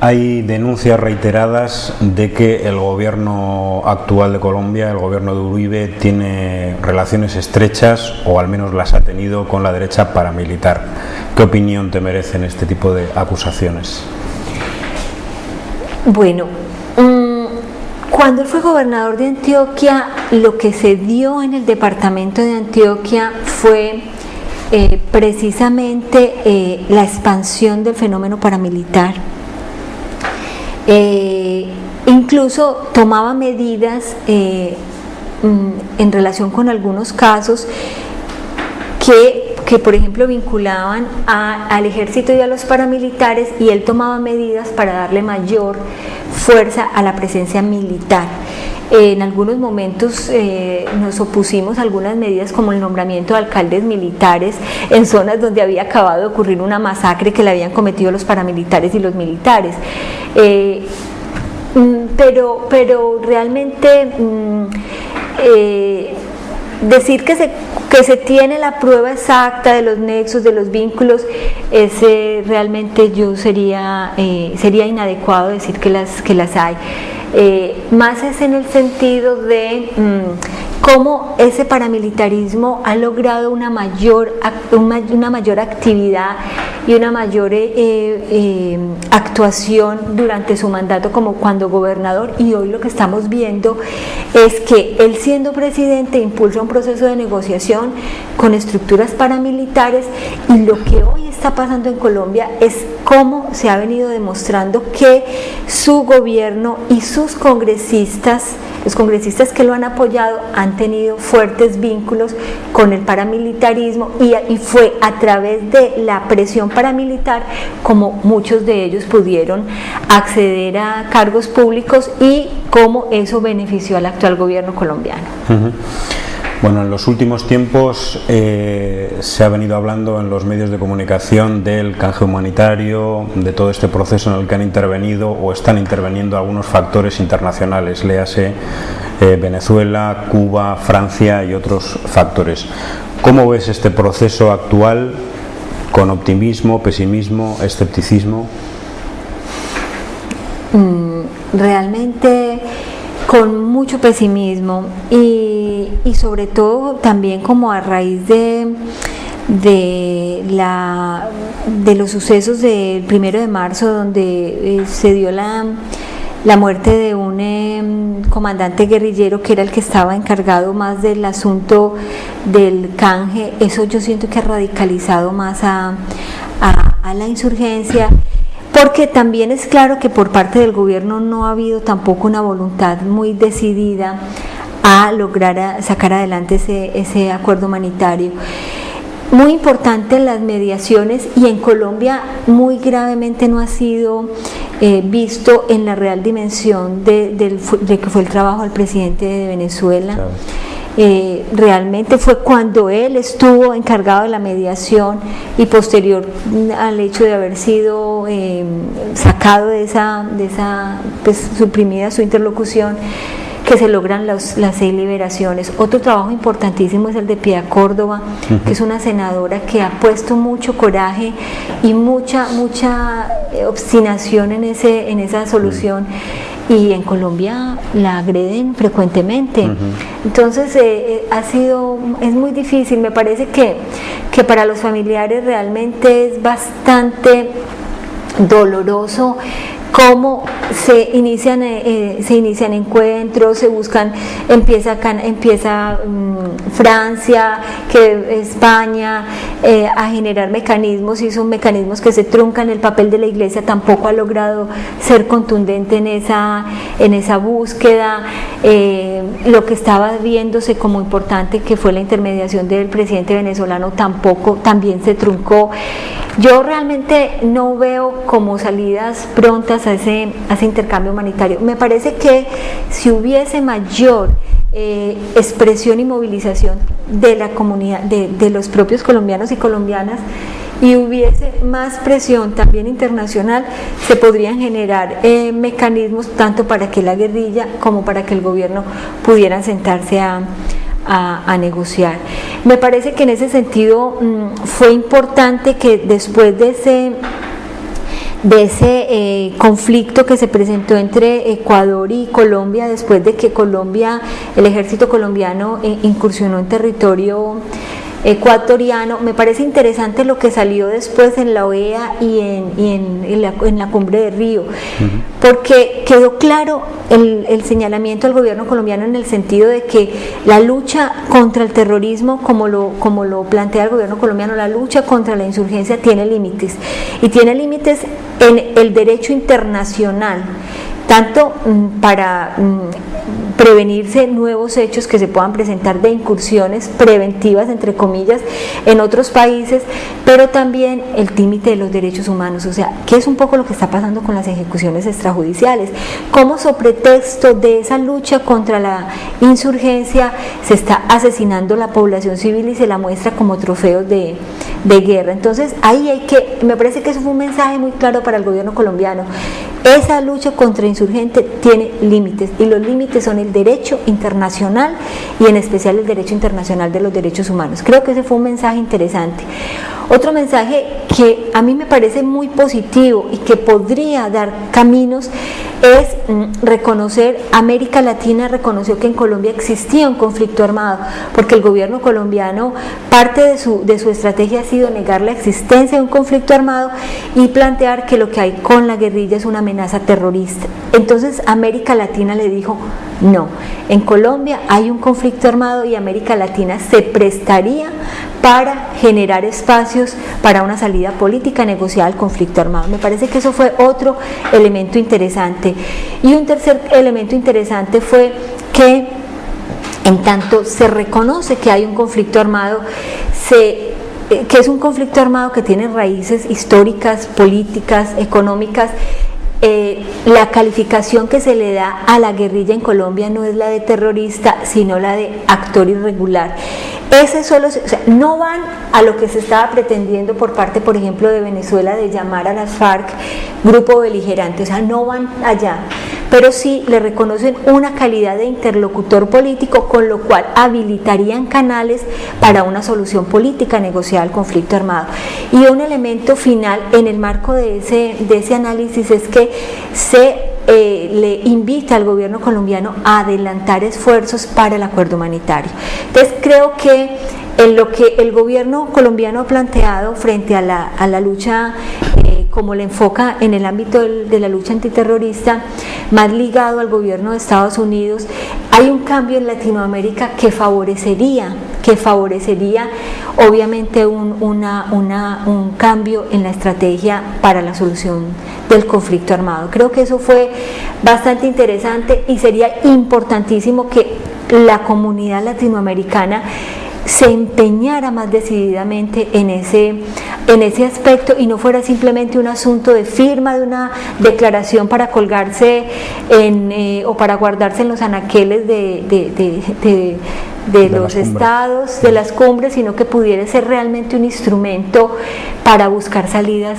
Hay denuncias reiteradas de que el gobierno actual de Colombia, el gobierno de Uribe, tiene relaciones estrechas, o al menos las ha tenido, con la derecha paramilitar. ¿Qué opinión te merecen este tipo de acusaciones? Bueno, cuando él fue gobernador de Antioquia, lo que se dio en el departamento de Antioquia fue precisamente la expansión del fenómeno paramilitar. Incluso tomaba medidas en relación con algunos casos que por ejemplo vinculaban al ejército y a los paramilitares, y él tomaba medidas para darle mayor fuerza a la presencia militar. En algunos momentos nos opusimos a algunas medidas, como el nombramiento de alcaldes militares en zonas donde había acabado de ocurrir una masacre que le habían cometido los paramilitares y los militares. Pero realmente decir que se tiene la prueba exacta de los nexos, de los vínculos, realmente yo sería inadecuado decir que las hay. Más es en el sentido de cómo ese paramilitarismo ha logrado una mayor actividad y una mayor actuación durante su mandato como cuando gobernador, y hoy lo que estamos viendo es que él, siendo presidente, impulsa un proceso de negociación con estructuras paramilitares, y lo que hoy está pasando en Colombia es cómo se ha venido demostrando que su gobierno y sus congresistas, los congresistas que lo han apoyado, han tenido fuertes vínculos con el paramilitarismo, y fue a través de la presión paramilitar como muchos de ellos pudieron acceder a cargos públicos, y cómo eso benefició al actual gobierno colombiano. Bueno, en los últimos tiempos se ha venido hablando en los medios de comunicación del canje humanitario, de todo este proceso en el que han intervenido o están interviniendo algunos factores internacionales, léase Venezuela, Cuba, Francia y otros factores. ¿Cómo ves este proceso actual? ¿Con optimismo, pesimismo, escepticismo? Realmente con mucho pesimismo, y sobre todo también como a raíz de los sucesos del 1 de marzo, donde se dio la muerte de un comandante guerrillero que era el que estaba encargado más del asunto del canje. Eso yo siento que ha radicalizado más a la insurgencia, porque también es claro que por parte del gobierno no ha habido tampoco una voluntad muy decidida a lograr sacar adelante ese acuerdo humanitario. Muy importante las mediaciones, y en Colombia muy gravemente no ha sido visto en la real dimensión de que fue el trabajo del presidente de Venezuela. Claro. Realmente fue cuando él estuvo encargado de la mediación, y posterior al hecho de haber sido sacado de esa pues, suprimida su interlocución, que se logran las 6 liberaciones. Otro trabajo importantísimo es el de Piedad Córdoba, que es una senadora que ha puesto mucho coraje y mucha obstinación en esa solución, y en Colombia la agreden frecuentemente. Entonces es muy difícil. Me parece que para los familiares realmente es bastante doloroso cómo se inician encuentros, se buscan, empieza Francia, que España, a generar mecanismos, y son mecanismos que se truncan. El papel de la Iglesia tampoco ha logrado ser contundente en esa búsqueda. Lo que estaba viéndose como importante, que fue la intermediación del presidente venezolano, también se truncó. Yo realmente no veo como salidas prontas a ese intercambio humanitario. Me parece que si hubiese mayor expresión y movilización de la comunidad, de los propios colombianos y colombianas, y hubiese más presión también internacional, se podrían generar mecanismos tanto para que la guerrilla como para que el gobierno pudieran sentarse a negociar. Me parece que en ese sentido fue importante que después de conflicto que se presentó entre Ecuador y Colombia después de que el ejército colombiano incursionó en territorio ecuatoriano. Me parece interesante lo que salió después en la OEA y en la cumbre de Río, porque quedó claro el señalamiento del gobierno colombiano en el sentido de que la lucha contra el terrorismo, como lo plantea el gobierno colombiano, la lucha contra la insurgencia tiene límites, y tiene límites en el derecho internacional, tanto para prevenirse nuevos hechos que se puedan presentar de incursiones preventivas, entre comillas, en otros países, pero también el límite de los derechos humanos. O sea, ¿qué es un poco lo que está pasando con las ejecuciones extrajudiciales? Cómo sobre pretexto de esa lucha contra la insurgencia se está asesinando la población civil y se la muestra como trofeos de guerra. Entonces ahí me parece que eso fue un mensaje muy claro para el gobierno colombiano. Esa lucha contra insurgente tiene límites, y los límites son el derecho internacional y en especial el derecho internacional de los derechos humanos. Creo que ese fue un mensaje interesante. Otro mensaje que a mí me parece muy positivo y que podría dar caminos es reconocer, América Latina reconoció que en Colombia existía un conflicto armado, porque el gobierno colombiano, parte de su estrategia ha sido negar la existencia de un conflicto armado y plantear que lo que hay con la guerrilla es una amenaza terrorista. Entonces América Latina le dijo, no, en Colombia hay un conflicto armado y América Latina se prestaría para generar espacios para una salida política negociada al conflicto armado. Me parece que eso fue otro elemento interesante. Y un tercer elemento interesante fue que en tanto se reconoce que hay un conflicto armado, que es un conflicto armado que tiene raíces históricas, políticas, económicas, la calificación que se le da a la guerrilla en Colombia no es la de terrorista, sino la de actor irregular. No van a lo que se estaba pretendiendo por parte, por ejemplo, de Venezuela, de llamar a las FARC grupo beligerante, o sea, no van allá, pero sí le reconocen una calidad de interlocutor político, con lo cual habilitarían canales para una solución política negociada al conflicto armado. Y un elemento final en el marco de ese análisis es que le invita al gobierno colombiano a adelantar esfuerzos para el acuerdo humanitario. Entonces creo que en lo que el gobierno colombiano ha planteado frente a la lucha, como le enfoca en el ámbito de la lucha antiterrorista, más ligado al gobierno de Estados Unidos, hay un cambio en Latinoamérica que favorecería obviamente un cambio en la estrategia para la solución del conflicto armado. Creo que eso fue bastante interesante y sería importantísimo que la comunidad latinoamericana se empeñara más decididamente en ese aspecto y no fuera simplemente un asunto de firma de una declaración para colgarse o para guardarse en los anaqueles de los estados, de las cumbres, sino que pudiera ser realmente un instrumento para buscar salidas